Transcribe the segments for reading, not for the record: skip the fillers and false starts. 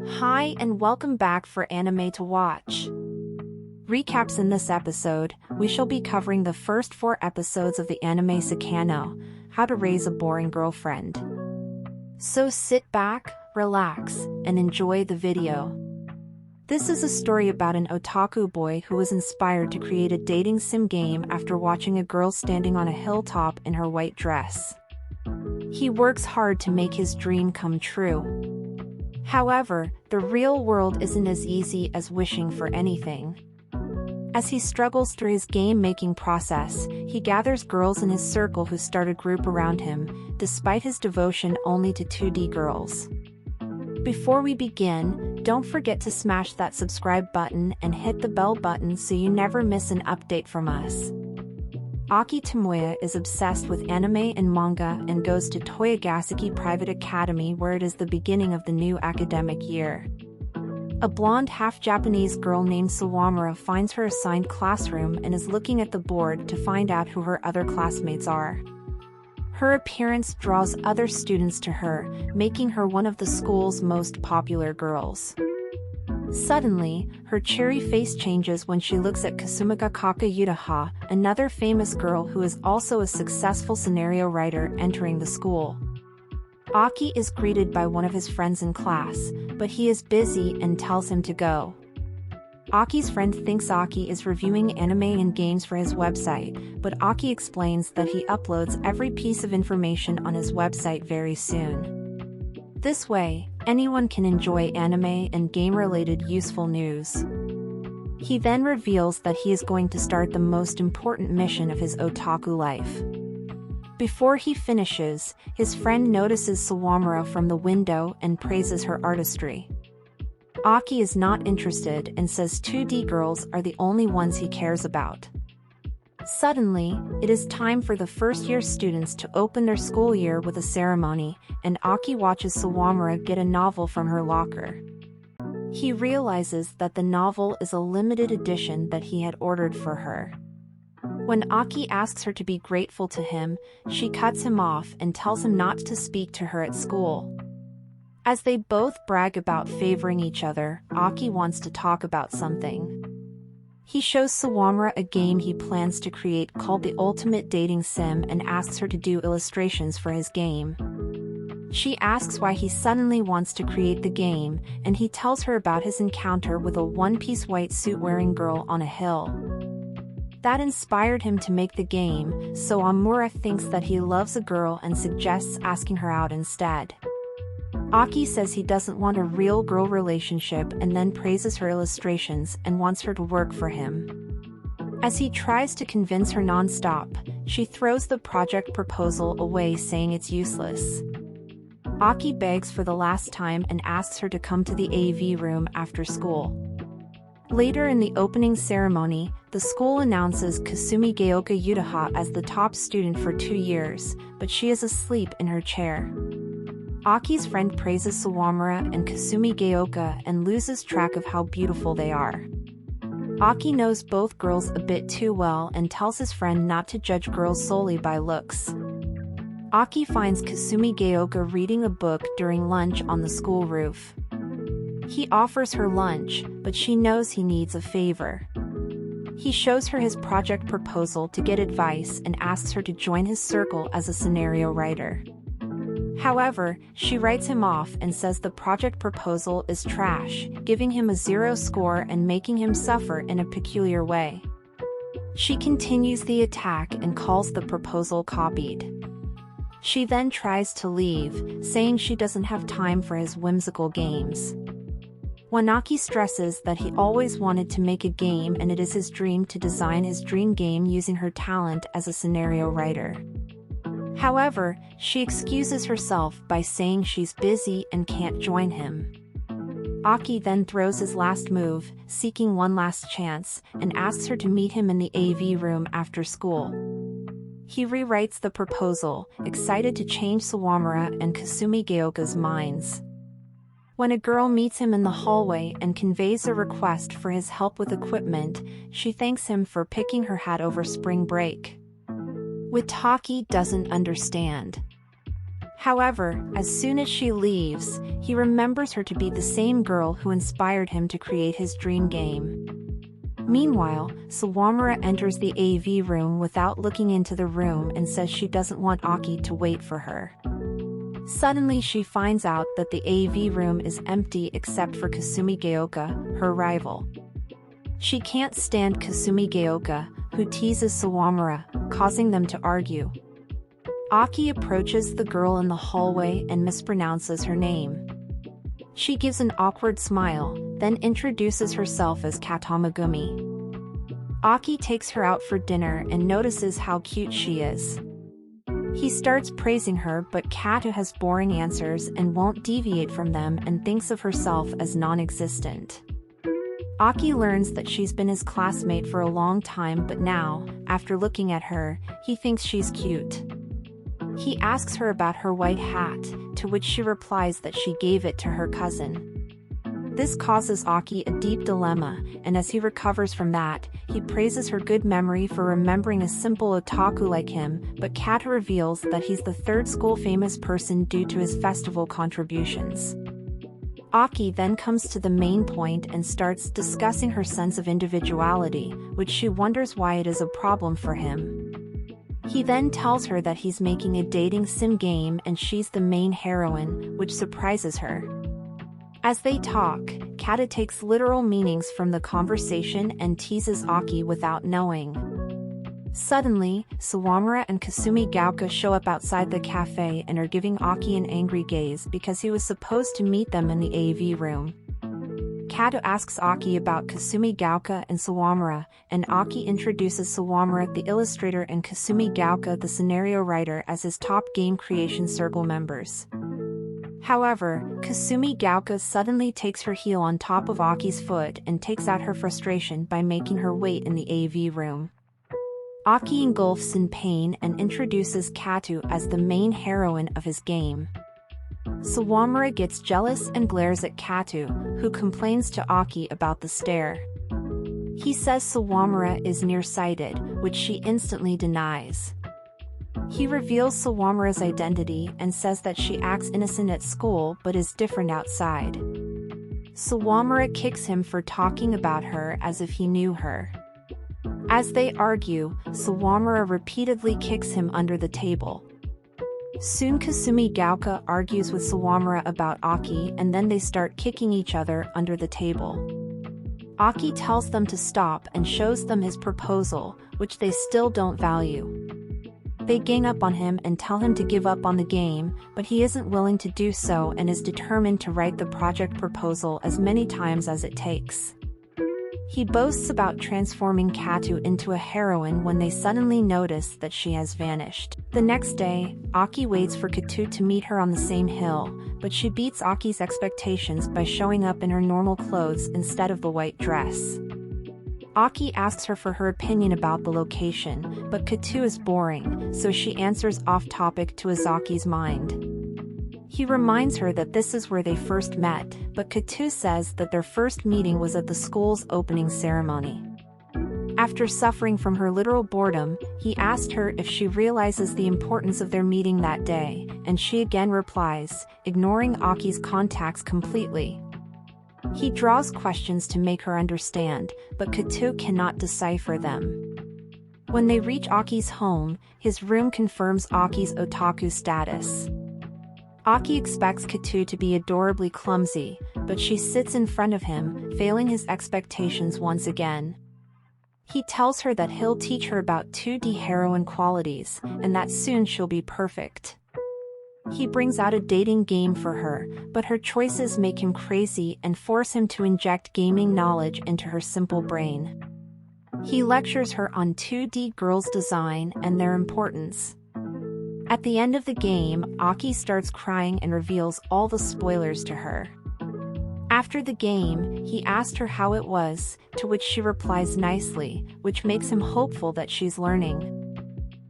Hi and welcome back for Anime to Watch. Recaps. In this episode, we shall be covering the first 4 episodes of the anime Saekano, How to Raise a Boring Girlfriend. So sit back, relax, and enjoy the video. This is a story about an otaku boy who was inspired to create a dating sim game after watching a girl standing on a hilltop in her white dress. He works hard to make his dream come true. However, the real world isn't as easy as wishing for anything. As he struggles through his game-making process, he gathers girls in his circle who start a group around him, despite his devotion only to 2D girls. Before we begin, don't forget to smash that subscribe button and hit the bell button so you never miss an update from us. Aki Tomoya is obsessed with anime and manga and goes to Toyogaseki Private Academy where it is the beginning of the new academic year. A blonde half-Japanese girl named Sawamura finds her assigned classroom and is looking at the board to find out who her other classmates are. Her appearance draws other students to her, making her one of the school's most popular girls. Suddenly, her cheery face changes when she looks at Kasumigaoka Utaha, another famous girl who is also a successful scenario writer entering the school. Aki is greeted by one of his friends in class, but he is busy and tells him to go. Aki's friend thinks Aki is reviewing anime and games for his website, but Aki explains that he uploads every piece of information on his website very soon. This way, anyone can enjoy anime and game-related useful news. He then reveals that he is going to start the most important mission of his otaku life. Before he finishes, his friend notices Sawamura from the window and praises her artistry. Aki is not interested and says 2D girls are the only ones he cares about. Suddenly, it is time for the first-year students to open their school year with a ceremony, and Aki watches Sawamura get a novel from her locker. He realizes that the novel is a limited edition that he had ordered for her. When Aki asks her to be grateful to him, she cuts him off and tells him not to speak to her at school. As they both brag about favoring each other, Aki wants to talk about something. He shows Sawamura a game he plans to create called the Ultimate Dating Sim and asks her to do illustrations for his game. She asks why he suddenly wants to create the game, and he tells her about his encounter with a one-piece white suit-wearing girl on a hill. That inspired him to make the game, so Sawamura thinks that he loves a girl and suggests asking her out instead. Aki says he doesn't want a real girl relationship and then praises her illustrations and wants her to work for him. As he tries to convince her non-stop, she throws the project proposal away saying it's useless. Aki begs for the last time and asks her to come to the AV room after school. Later in the opening ceremony, the school announces Kasumigaoka Utaha as the top student for 2 years, but she is asleep in her chair. Aki's friend praises Sawamura and Kasumigaoka and loses track of how beautiful they are. Aki knows both girls a bit too well and tells his friend not to judge girls solely by looks. Aki finds Kasumigaoka reading a book during lunch on the school roof. He offers her lunch, but she knows he needs a favor. He shows her his project proposal to get advice and asks her to join his circle as a scenario writer. However, she writes him off and says the project proposal is trash, giving him a 0 score and making him suffer in a peculiar way. She continues the attack and calls the proposal copied. She then tries to leave, saying she doesn't have time for his whimsical games. When Aki stresses that he always wanted to make a game and it is his dream to design his dream game using her talent as a scenario writer. However, she excuses herself by saying she's busy and can't join him. Aki then throws his last move, seeking one last chance, and asks her to meet him in the AV room after school. He rewrites the proposal, excited to change Sawamura and Kasumigaoka's minds. When a girl meets him in the hallway and conveys a request for his help with equipment, she thanks him for picking her hat over spring break. Utaha doesn't understand. However, as soon as she leaves, he remembers her to be the same girl who inspired him to create his dream game. Meanwhile, Sawamura enters the AV room without looking into the room and says she doesn't want Aki to wait for her. Suddenly she finds out that the AV room is empty except for Kasumigaoka, her rival. She can't stand Kasumigaoka, who teases Sawamura, causing them to argue. Aki approaches the girl in the hallway and mispronounces her name. She gives an awkward smile, then introduces herself as Katamagumi. Aki takes her out for dinner and notices how cute she is. He starts praising her, but Katou has boring answers and won't deviate from them and thinks of herself as non-existent. Aki learns that she's been his classmate for a long time, but now, after looking at her, he thinks she's cute. He asks her about her white hat, to which she replies that she gave it to her cousin. This causes Aki a deep dilemma, and as he recovers from that, he praises her good memory for remembering a simple otaku like him, but Katou reveals that he's the third school-famous person due to his festival contributions. Aki then comes to the main point and starts discussing her sense of individuality, which she wonders why it is a problem for him. He then tells her that he's making a dating sim game and she's the main heroine, which surprises her. As they talk, Katou takes literal meanings from the conversation and teases Aki without knowing. Suddenly, Sawamura and Kasumigaoka show up outside the cafe and are giving Aki an angry gaze because he was supposed to meet them in the AV room. Katou asks Aki about Kasumigaoka and Sawamura, and Aki introduces Sawamura, the illustrator, and Kasumigaoka, the scenario writer, as his top game creation circle members. However, Kasumigaoka suddenly takes her heel on top of Aki's foot and takes out her frustration by making her wait in the AV room. Aki engulfs in pain and introduces Katou as the main heroine of his game. Sawamura gets jealous and glares at Katou, who complains to Aki about the stare. He says Sawamura is nearsighted, which she instantly denies. He reveals Sawamura's identity and says that she acts innocent at school but is different outside. Sawamura kicks him for talking about her as if he knew her. As they argue, Sawamura repeatedly kicks him under the table. Soon Kasumigaoka argues with Sawamura about Aki and then they start kicking each other under the table. Aki tells them to stop and shows them his proposal, which they still don't value. They gang up on him and tell him to give up on the game, but he isn't willing to do so and is determined to write the project proposal as many times as it takes. He boasts about transforming Katou into a heroine when they suddenly notice that she has vanished. The next day, Aki waits for Katou to meet her on the same hill, but she beats Aki's expectations by showing up in her normal clothes instead of the white dress. Aki asks her for her opinion about the location, but Katou is boring, so she answers off-topic to Azaki's mind. He reminds her that this is where they first met, but Katou says that their first meeting was at the school's opening ceremony. After suffering from her literal boredom, he asked her if she realizes the importance of their meeting that day, and she again replies, ignoring Aki's contacts completely. He draws questions to make her understand, but Katou cannot decipher them. When they reach Aki's home, his room confirms Aki's otaku status. Aki expects Katou to be adorably clumsy, but she sits in front of him, failing his expectations once again. He tells her that he'll teach her about 2D heroine qualities, and that soon she'll be perfect. He brings out a dating game for her, but her choices make him crazy and force him to inject gaming knowledge into her simple brain. He lectures her on 2D girls' design and their importance. At the end of the game, Aki starts crying and reveals all the spoilers to her. After the game, he asked her how it was, to which she replies nicely, which makes him hopeful that she's learning.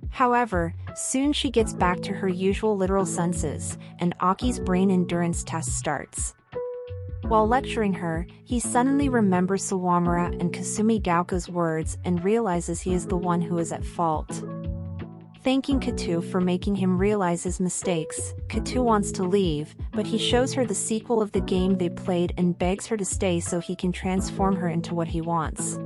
However, soon she gets back to her usual literal senses, and Aki's brain endurance test starts. While lecturing her, he suddenly remembers Sawamura and Kasumigaoka's words and realizes he is the one who is at fault. thanking Katou for making him realize his mistakes. Katou wants to leave, but he shows her the sequel of the game they played and begs her to stay so he can transform her into what he wants.